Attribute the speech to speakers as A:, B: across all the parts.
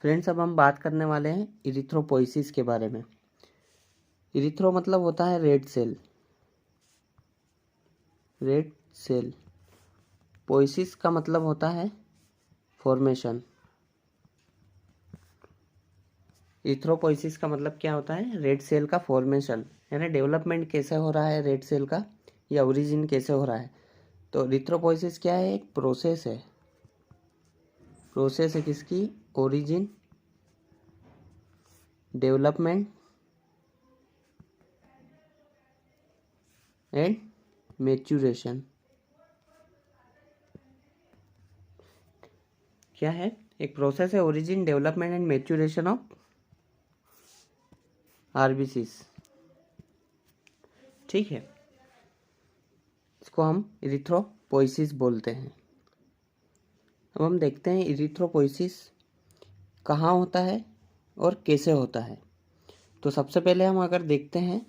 A: Friends, अब हम बात करने वाले हैं इरिथ्रोपोइसिस के बारे में। इरिथ्रो मतलब होता है red cell, red cell. Poiesis का मतलब होता है फॉर्मेशन। इरिथ्रोपोइसिस का मतलब क्या होता है? रेड सेल का फॉर्मेशन, यानी डेवलपमेंट कैसे हो रहा है रेड सेल का, या ओरिजिन कैसे हो रहा है। तो इरिथ्रोपोइसिस क्या है? एक प्रोसेस है। प्रोसेस है किसकी? Origin, development and maturation. क्या है? एक प्रोसेस है origin, development and maturation of RBCs. ठीक है, इसको हम इरिथ्रोपोइसिस बोलते हैं। अब हम देखते हैं इरिथ्रोपोइसिस कहाँ होता है और कैसे होता है। तो सबसे पहले हम अगर देखते हैं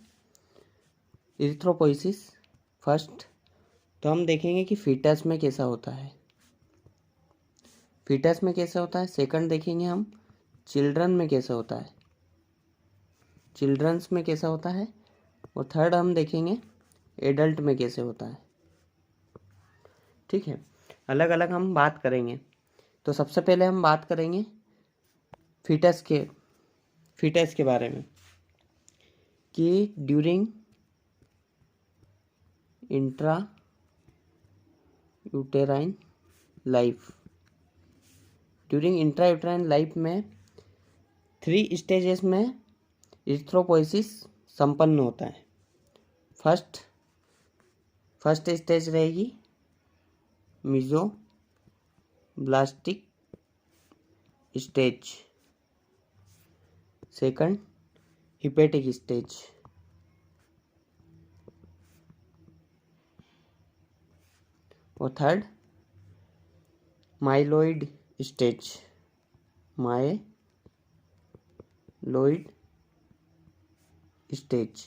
A: इरिथ्रोपोइसिस फर्स्ट, तो हम देखेंगे कि फीटस में कैसा होता है। फीटस में कैसे होता है। सेकंड देखेंगे हम चिल्ड्रन में कैसा होता है, चिल्ड्रंस में कैसा होता है। और थर्ड हम देखेंगे एडल्ट में कैसे होता है। ठीक है, अलग अलग हम बात करेंगे। तो सबसे पहले हम बात करेंगे फीटस के बारे में कि during intra uterine life, during intra uterine life में 3 स्टेजेस में इरिथ्रोपोइसिस संपन्न होता है। फर्स्ट स्टेज रहेगी मीजोब्लास्टिक स्टेज, सेकंड हिपेटिक स्टेज, और third myeloid stage, myeloid stage.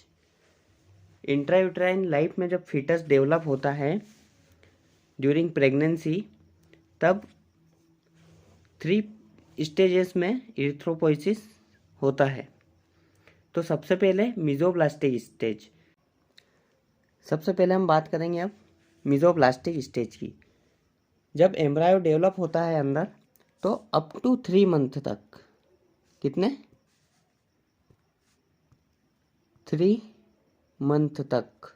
A: Intrauterine life में जब फीटस डेवलप होता है ड्यूरिंग प्रेगनेंसी, तब 3 स्टेजेस में इरिथ्रोपोइसिस होता है। तो सबसे पहले मीजोब्लास्टिक स्टेज। सबसे पहले हम बात करेंगे अब मीजोब्लास्टिक स्टेज की। जब एम्ब्रायो डेवलप होता है अंदर, तो अप टू 3 मंथ तक, कितने? 3 मंथ तक,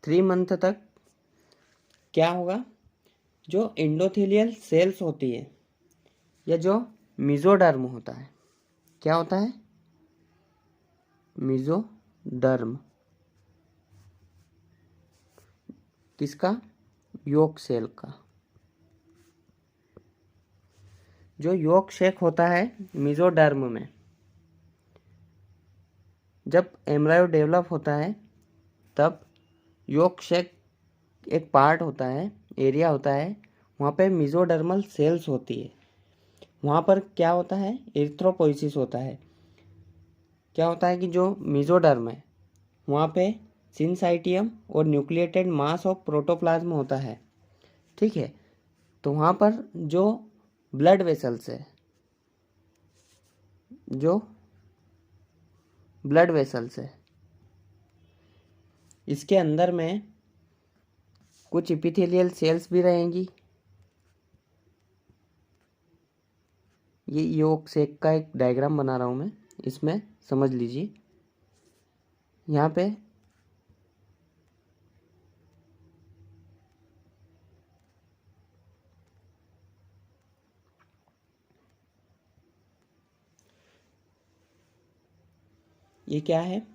A: 3 मंथ तक क्या होगा? जो एंडोथेलियल सेल्स होती है या जो मीजोडर्म होता है, क्या होता है? मीजोडर्म। किसका? योक सेल का। जो योक शेक होता है मीजोडर्म में, जब एम्ब्रायो डेवलप होता है तब योक शेक एक पार्ट होता है, एरिया होता है, वहाँ पे मीजोडर्मल सेल्स होती है। वहाँ पर क्या होता है? इरिथ्रोपोइसिस होता है। क्या होता है कि जो मीजोडर्म है वहाँ पे सिनसाइटियम और न्यूक्लिएटेड मास ऑफ प्रोटोप्लाज्म होता है। ठीक है, तो वहाँ पर जो ब्लड वेसल्स है, जो ब्लड वेसल्स है, इसके अंदर में कुछ इपिथेलियल सेल्स भी रहेंगी। ये योक शेक का एक डायग्राम बना रहा हूँ मैं, इसमें समझ लीजिए। यहाँ पे ये क्या है?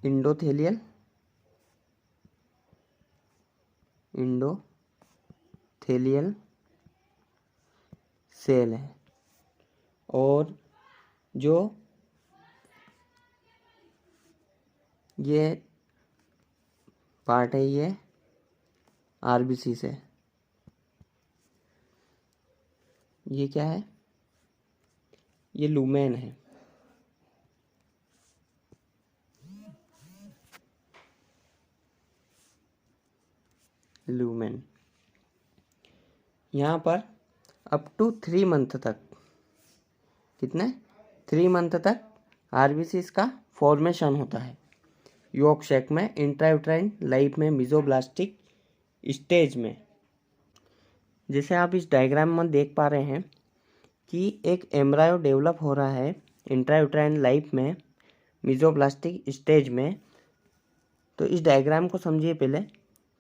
A: इंडोथेलियल सेल है। और जो ये पार्ट है ये आरबीसी से, ये क्या है? ये लूमेन है। लूमेन। यहाँ पर अप टू 3 मंथ तक, कितने 3 मंथ तक आरबीसीज का फॉर्मेशन होता है यॉर्क शेक में, इंट्रायूट्राइन लाइफ में, मीजोब्लास्टिक स्टेज में। जैसे आप इस डायग्राम में देख पा रहे हैं कि एक एम्ब्रायो डेवलप हो रहा है इंट्रायूट्राइन लाइफ में, मीजोब्लास्टिक स्टेज में। तो इस डायग्राम को समझिए पहले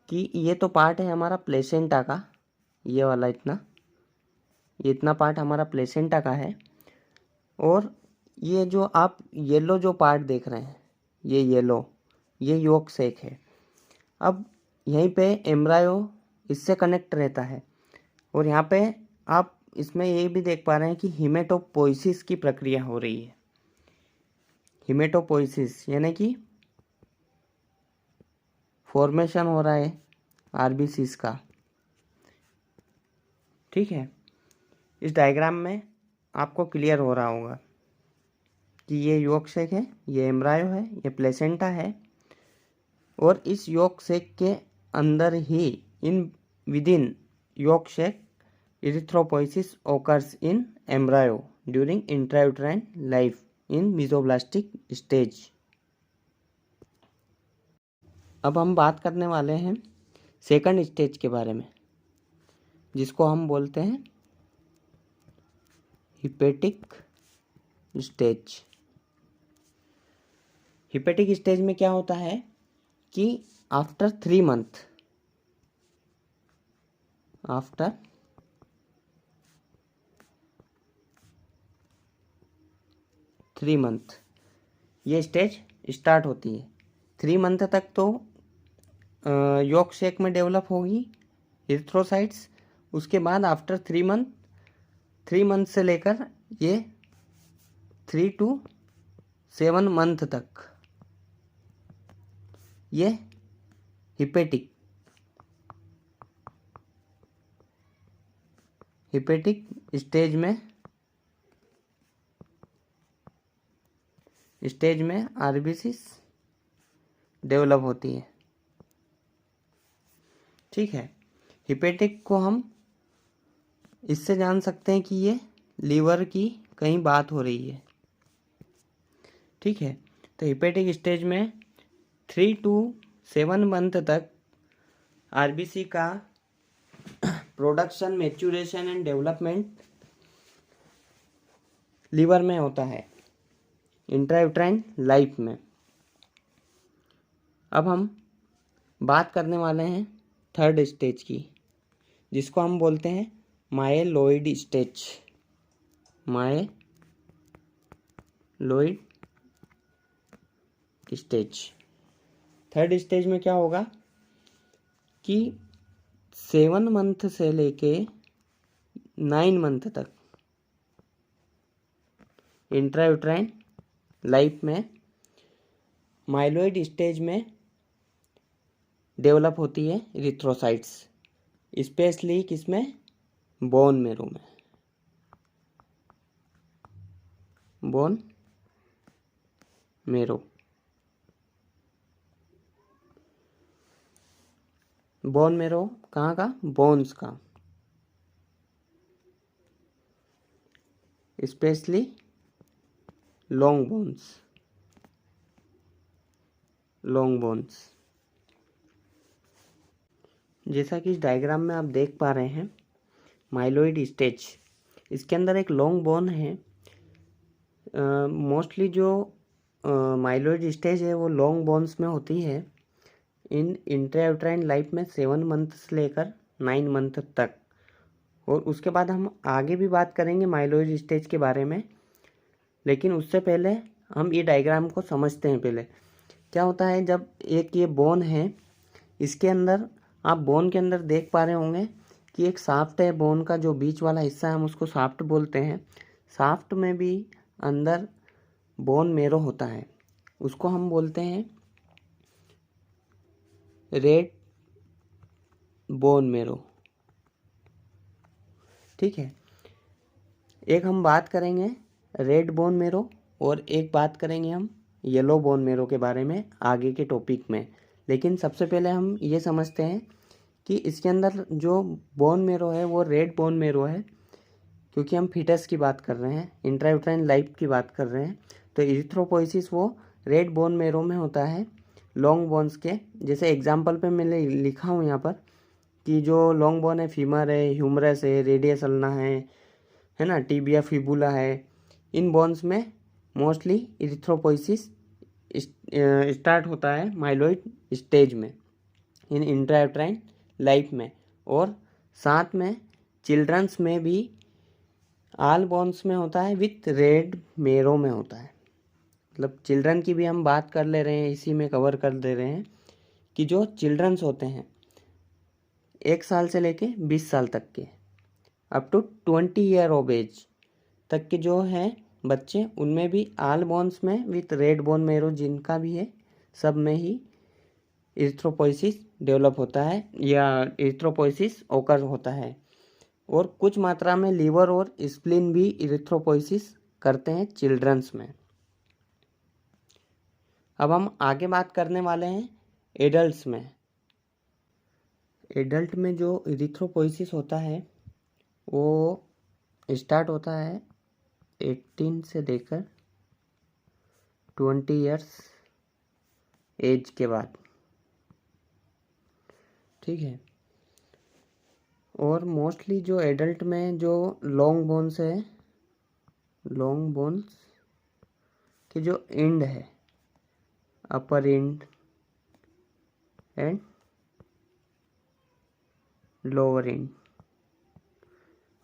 A: कि ये तो पार्ट है हमारा प्लेसेंटा का, ये वाला ये इतना पार्ट हमारा प्लेसेंटा का है, और ये जो आप येलो जो पार्ट देख रहे हैं, ये येलो, ये यॉर्क शेक है। अब यहीं पे एम्ब्रायो इससे कनेक्ट रहता है, और यहाँ पे आप इसमें ये भी देख पा रहे हैं कि हिमेटोपोइसिस की प्रक्रिया हो रही है। हिमेटोपोइसिस यानी कि फॉर्मेशन हो रहा है आरबीसीज का, ठीक है। इस डायग्राम में आपको क्लियर हो रहा होगा कि ये यॉर्क शेक है, ये एम्ब्रायो है, ये प्लेसेंटा है, और इस यॉर्क शेक के अंदर ही within yolk sac erythropoiesis occurs in embryo during intrauterine life in mesoblastic stage। अब हम बात करने वाले हैं सेकंड स्टेज के बारे में, जिसको हम बोलते हैं हिपेटिक स्टेज। हिपेटिक स्टेज में क्या होता है कि आफ्टर 3 मंथ, आफ्टर 3 मंथ ये स्टेज स्टार्ट होती है। 3 मंथ तक तो यॉर्क शेक में डेवलप होगी एरिथ्रोसाइट्स। उसके बाद आफ्टर 3 मंथ से लेकर ये 3 to 7 मंथ तक ये हिपेटिक स्टेज में आरबीसीज डेवलप होती है, ठीक है। हिपेटिक को हम इससे जान सकते हैं कि ये लीवर की कहीं बात हो रही है, ठीक है। तो हिपेटिक स्टेज में 3 to 7 मंथ तक आरबीसी का production, maturation and development liver में होता है इंट्रायूट्राइन लाइफ में। अब हम बात करने वाले हैं थर्ड स्टेज की, जिसको हम बोलते हैं myeloid stage. Myeloid stage. Third stage में क्या होगा कि 7 मंथ से लेके 9 मंथ तक इंट्रायूट्राइन लाइफ में माइलोइड स्टेज में डेवलप होती है इरिथ्रोसाइट्स, स्पेशली किसमें, बोन मेरो में। बोन मेरो कहाँ का, बोन्स का, स्पेशली लॉन्ग बोन्स। जैसा कि इस डायग्राम में आप देख पा रहे हैं माइलोइड स्टेज, इसके अंदर एक लॉन्ग बोन है। मोस्टली जो माइलोइड स्टेज है वो लॉन्ग बोन्स में होती है इन इंट्रायूट्राइन लाइफ में 7 मंथ से लेकर 9 मंथ तक। और उसके बाद हम आगे भी बात करेंगे माइलोइड स्टेज के बारे में, लेकिन उससे पहले हम ये डायग्राम को समझते हैं। पहले क्या होता है, जब एक ये बोन है, इसके अंदर आप बोन के अंदर देख पा रहे होंगे कि एक शाफ्ट है बोन का, जो बीच वाला हिस्सा है हम उसको शाफ्ट बोलते हैं। शाफ्ट में भी अंदर बोन मेरो होता है, उसको हम बोलते हैं रेड बोन मेरो, ठीक है। एक हम बात करेंगे रेड बोन मेरो और एक बात करेंगे हम येलो बोन मेरो के बारे में आगे के टॉपिक में। लेकिन सबसे पहले हम ये समझते हैं कि इसके अंदर जो बोन मेरो है वो रेड बोन मेरो है, क्योंकि हम फीटस की बात कर रहे हैं, इंट्रायूट्राइन लाइफ की बात कर रहे हैं। तो इरिथ्रोपोइसिस वो रेड बोन मेरो में होता है, लॉन्ग बोन्स के। जैसे एग्जांपल पे मैंने लिखा हूँ यहाँ पर कि जो लॉन्ग बोन है, फीमर है, ह्यूमरस है, रेडियस अल्ना है ना, टिबिया फिबुला है, इन बोन्स में मोस्टली इरिथ्रोपोइसिस स्टार्ट होता है माइलोइड स्टेज में, इन इंट्रायूट्राइन लाइफ में। और साथ में चिल्ड्रंस में भी आल बोन्स में होता है, विथ रेड मेरो में होता है। मतलब चिल्ड्रन की भी हम बात कर ले रहे हैं, इसी में कवर कर दे रहे हैं कि जो चिल्ड्रंस होते हैं 1 साल से लेके 20 साल तक के, up to 20 year of age तक के जो हैं बच्चे, उनमें भी आल बोन्स में विथ रेड बोन मेरो जिनका भी है, सब में ही इरिथ्रोपोइसिस डेवलप होता है या इरिथ्रोपोइसिस ओकर होता है। और कुछ मात्रा में लीवर और स्प्लीन भी इरिथ्रोपोइसिस करते हैं चिल्ड्रंस में। अब हम आगे बात करने वाले हैं एडल्ट्स में। एडल्ट में जो इरिथ्रोपोइसिस होता है वो स्टार्ट होता है 18 से लेकर 20 ईयर्स एज के बाद, ठीक है। और मोस्टली जो एडल्ट में जो लॉन्ग बोन्स है, लॉन्ग बोन्स के जो एंड है, upper end and lower end,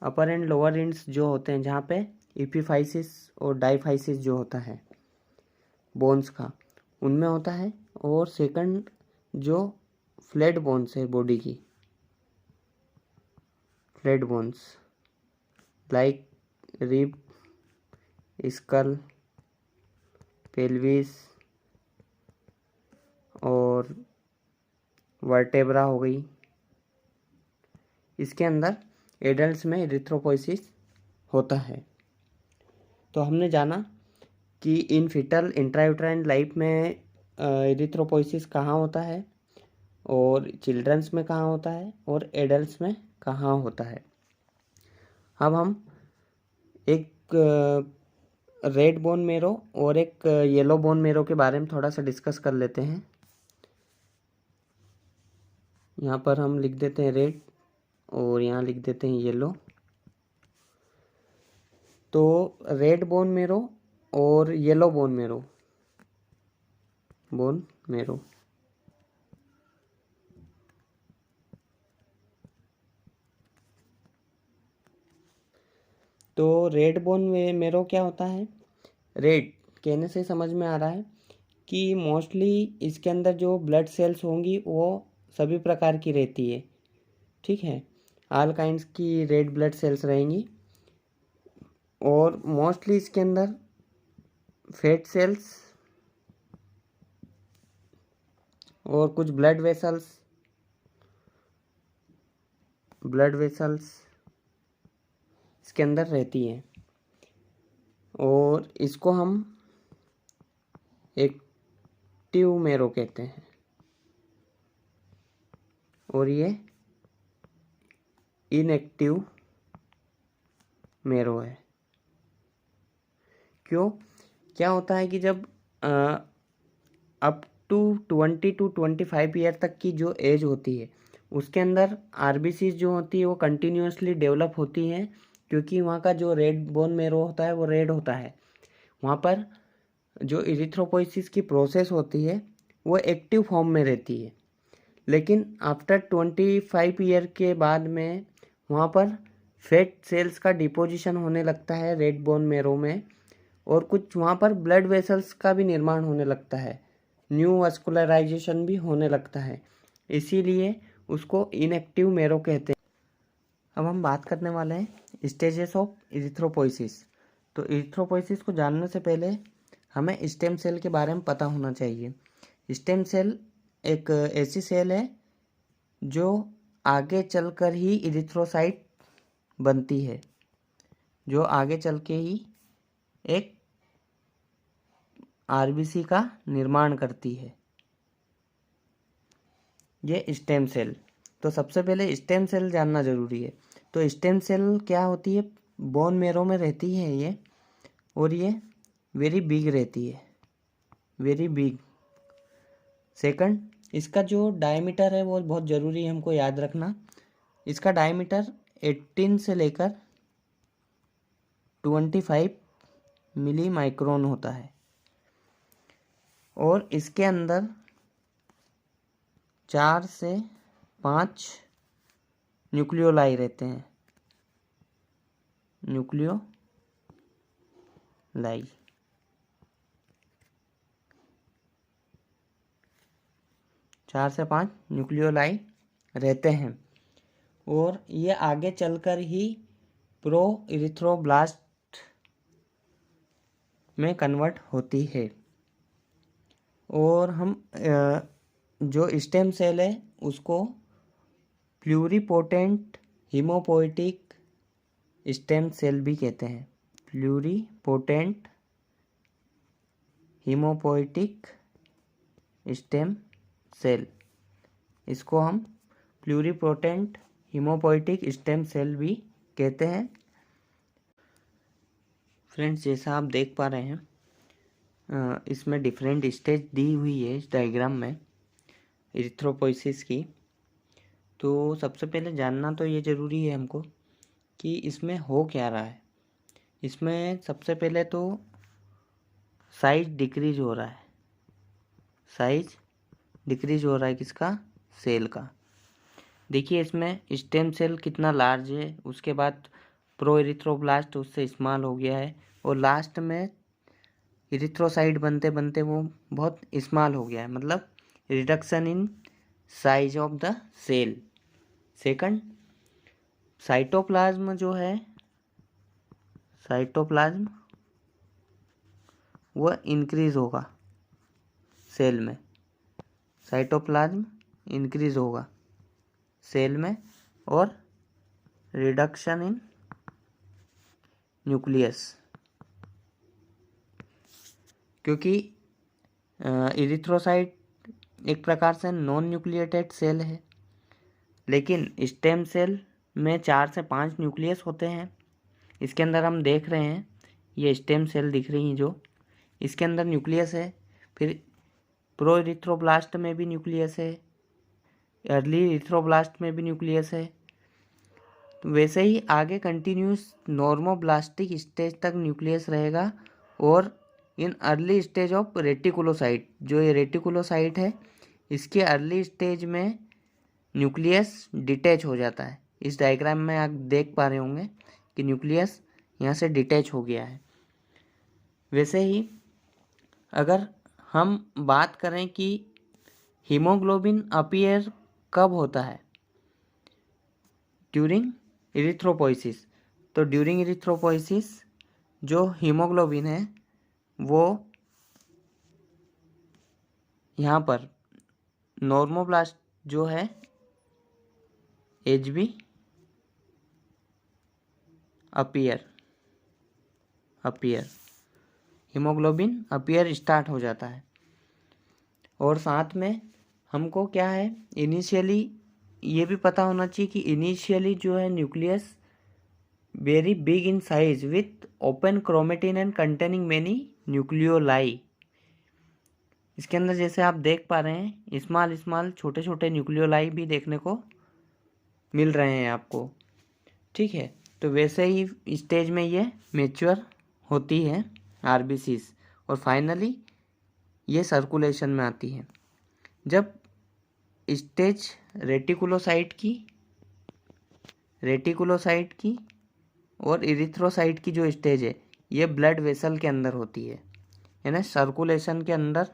A: upper end lower ends जो होते हैं, जहाँ पे एपिफाइसिस और डाइफाइसिस जो होता है बोन्स का, उनमें होता है। और सेकंड जो फ्लैट बोन्स है बॉडी की, flat bones like rib, skull, pelvis और वर्टेब्रा हो गई, इसके अंदर एडल्ट्स में इरिथ्रोपोइसिस होता है। तो हमने जाना कि इन फीटल इंट्रायूट्राइन लाइफ में इरिथ्रोपोइसिस कहाँ होता है, और चिल्ड्रंस में कहाँ होता है, और एडल्ट्स में कहाँ होता है। अब हम एक रेड बोन मेरो और एक येलो बोन मेरो के बारे में थोड़ा सा डिस्कस कर लेते हैं। यहाँ पर हम लिख देते हैं रेड और यहाँ लिख देते हैं येलो। तो रेड बोन मेरो और येलो बोन मेरो, तो रेड बोन में मेरो क्या होता है, रेड कहने से समझ में आ रहा है कि मोस्टली इसके अंदर जो ब्लड सेल्स होंगी वो सभी प्रकार की रहती है, ठीक है, ऑल काइंड्स की रेड ब्लड सेल्स रहेंगी। और मोस्टली इसके अंदर फैट सेल्स और कुछ ब्लड वेसल्स इसके अंदर रहती हैं। और इसको हम एक्टिव मेरो कहते हैं, और ये इनएक्टिव मेरो है। क्यों, क्या होता है कि जब अप टू 20 to 25 ईयर तक की जो एज होती है, उसके अंदर आरबीसीज जो होती है वो कंटिन्यूसली डेवलप होती हैं, क्योंकि वहाँ का जो रेड बोन मेरो होता है वो रेड होता है। वहाँ पर जो इरिथ्रोपोइसिस की प्रोसेस होती है वो एक्टिव फॉर्म में रहती है। लेकिन आफ्टर 25 ईयर के बाद में वहाँ पर फैट सेल्स का डिपोजिशन होने लगता है रेड बोन मेरो में, और कुछ वहाँ पर ब्लड वेसल्स का भी निर्माण होने लगता है, न्यू वास्कुलराइजेशन भी होने लगता है, इसीलिए उसको इनएक्टिव मेरो कहते हैं। अब हम बात करने वाले हैं स्टेजेस ऑफ इरिथ्रोपोइसिस। तो इरिथ्रोपोइसिस को जानने से पहले हमें स्टेम सेल के बारे में पता होना चाहिए। स्टेम सेल एक ऐसी सेल है जो आगे चलकर ही इरिथ्रोसाइट बनती है, जो आगे चल के ही एक आरबीसी का निर्माण करती है, ये स्टेम सेल। तो सबसे पहले स्टेम सेल जानना ज़रूरी है। तो स्टेम सेल क्या होती है, बोन मेरो में रहती है ये, और ये वेरी बिग रहती है, वेरी बिग। सेकंड, इसका जो डायमीटर है वो बहुत ज़रूरी है हमको याद रखना। इसका डायमीटर 18 से लेकर 25 मिली माइक्रोन होता है, और इसके अंदर 4 से 5 न्यूक्लियोलाई रहते हैं, न्यूक्लियोलाई। चार से 5 न्यूक्लियोलाई रहते हैं, और ये आगे चलकर ही प्रो इरिथ्रोब्लास्ट में कन्वर्ट होती है। और हम जो स्टेम सेल है उसको प्लूरीपोटेंट हीमोपोइटिक स्टेम सेल भी कहते हैं। प्लूरीपोटेंट हीमोपोइटिक स्टेम सेल, इसको हम प्लूरीपोटेंट हीमोपोइटिक स्टेम सेल भी कहते हैं। फ्रेंड्स, जैसा आप देख पा रहे हैं इसमें डिफरेंट स्टेज दी हुई है इस डायग्राम में इरिथ्रोपोइसिस की। तो सबसे पहले जानना तो ये ज़रूरी है हमको कि इसमें हो क्या रहा है। इसमें सबसे पहले तो साइज डिक्रीज हो रहा है, साइज डिक्रीज हो रहा है किसका, सेल का। देखिए इसमें स्टेम सेल कितना लार्ज है, उसके बाद प्रो इरिथ्रोब्लास्ट उससे स्मॉल हो गया है, और लास्ट में इरिथ्रोसाइट बनते बनते वो बहुत स्मॉल हो गया है, मतलब reduction in size of the cell. Second, cytoplasm जो है, साइटोप्लाज्म वो इंक्रीज होगा सेल में, साइटोप्लाज्म इंक्रीज होगा सेल में, और रिडक्शन इन न्यूक्लियस, क्योंकि इरिथ्रोसाइट एक प्रकार से नॉन न्यूक्लिएटेड सेल है, लेकिन स्टेम सेल में 4 से 5 न्यूक्लियस होते हैं। इसके अंदर हम देख रहे हैं ये स्टेम सेल दिख रही हैं जो, इसके अंदर न्यूक्लियस है। फिर प्रो इरिथ्रोब्लास्ट में भी न्यूक्लियस है, अर्ली इरिथ्रोब्लास्ट में भी न्यूक्लियस है। तो वैसे ही आगे कंटिन्यूस नॉर्मोब्लास्टिक स्टेज तक न्यूक्लियस रहेगा, और in early stage of reticulocyte, जो ये रेटिकुलोसाइट है इसके अर्ली स्टेज में न्यूक्लियस डिटैच हो जाता है। इस डायग्राम में आप देख पा रहे होंगे कि न्यूक्लियस यहाँ से डिटैच हो गया है। वैसे ही अगर हम बात करें कि हीमोग्लोबिन अपीयर कब होता है, ड्यूरिंग इरिथ्रोपोइसिस। तो ड्यूरिंग इरिथ्रोपोइसिस जो हीमोग्लोबिन है वो यहाँ पर नॉर्मोब्लास्ट जो है HB appear haemoglobin appear start हो जाता है। और साथ में हमको क्या है, इनिशियली ये भी पता होना चाहिए कि इनिशियली जो है nucleus very big in size with open chromatin and containing many nucleoli. इसके अंदर जैसे आप देख पा रहे हैं स्मॉल स्मॉल छोटे छोटे न्यूक्लियोलाई भी देखने को मिल रहे हैं आपको, ठीक है। तो वैसे ही स्टेज में ये मैच्योर होती है RBCs, और फाइनली ये सर्कुलेशन में आती है। जब स्टेज रेटिकुलोसाइट की और इरिथ्रोसाइट की जो स्टेज है ये ब्लड वेसल के अंदर होती है, यानी सर्कुलेशन के अंदर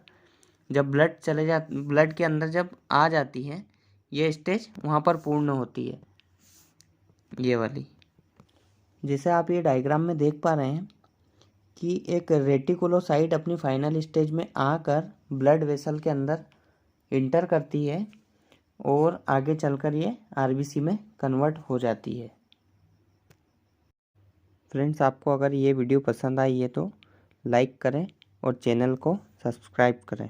A: जब ब्लड के अंदर जब आ जाती है ये स्टेज वहाँ पर पूर्ण होती है, ये वाली। जैसे आप ये डायग्राम में देख पा रहे हैं कि एक रेटिकुलोसाइट अपनी फाइनल स्टेज में आकर ब्लड वेसल के अंदर इंटर करती है, और आगे चलकर ये RBC में कन्वर्ट हो जाती है। फ्रेंड्स, आपको अगर ये वीडियो पसंद आई है तो लाइक करें और चैनल को सब्सक्राइब करें।